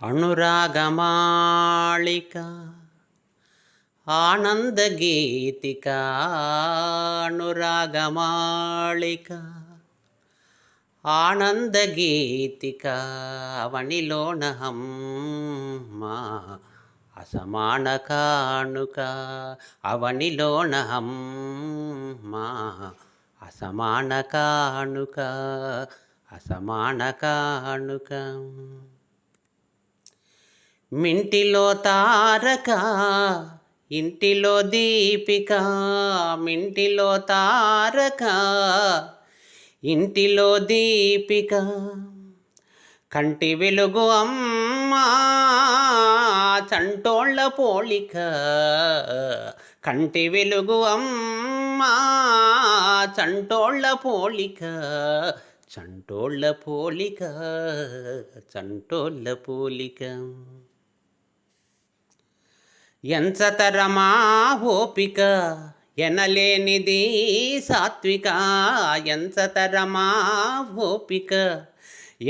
అనురాగమాళిక ఆనందగీతిక అనురాగమాళిక ఆనందగీతిక అవనిలోన హమ్మ అసమాన కానుక అవనిలోన హమ్మ అసమాన కానుక అసమాన కానుక మింటిలో తారక ఇంటిలో దీపిక మింటిలో తారక ఇంటిలో దీపిక కంటి వెలుగు అమ్మా చంటోళ్ళ పోలిక కంటి వెలుగు అమ్మా చంటోళ్ళ పోలిక చంటోళ్ళ పోలిక చంటోళ్ళ పోలిక ఎంచతరమా ఓపిక ఎనలేనిది సాత్విక ఎంచతరమా ఓపిక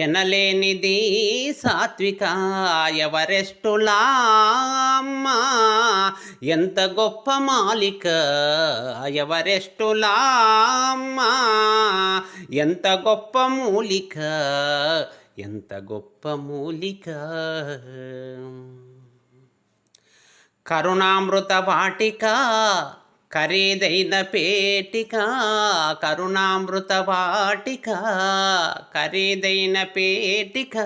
ఎనలేనిది సాత్విక ఎవరెస్టులా అమ్మా ఎంత గొప్ప మాలిక ఎవరెస్టులా అమ్మా ఎంత గొప్ప మూలిక ఎంత గొప్ప మూలిక కరుణామృత వాటిక ఖరీదైన పేటిక కరుణామృత వాటిక ఖరీదైన పేటిక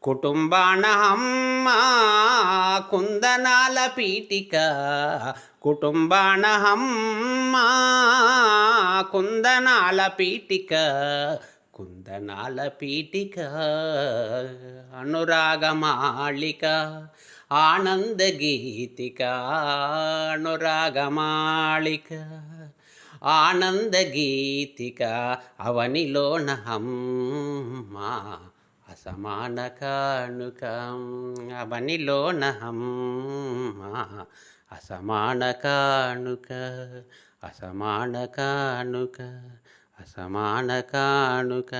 కుటుంబాన అమ్మ కుందనాల పీటిక కుటుంబాన అమ్మ కుందనాల పీటిక కుందనాల పీటిక అనురాగమాళిక ఆనందగీతిక అనురాగమాళిక ఆనందగీతిక అవనిలోన హమ్మ అసమాన కానుక అవనిలోన హమ్మ అసమాన కానుక అసమాన కానుక అసమాన కానుక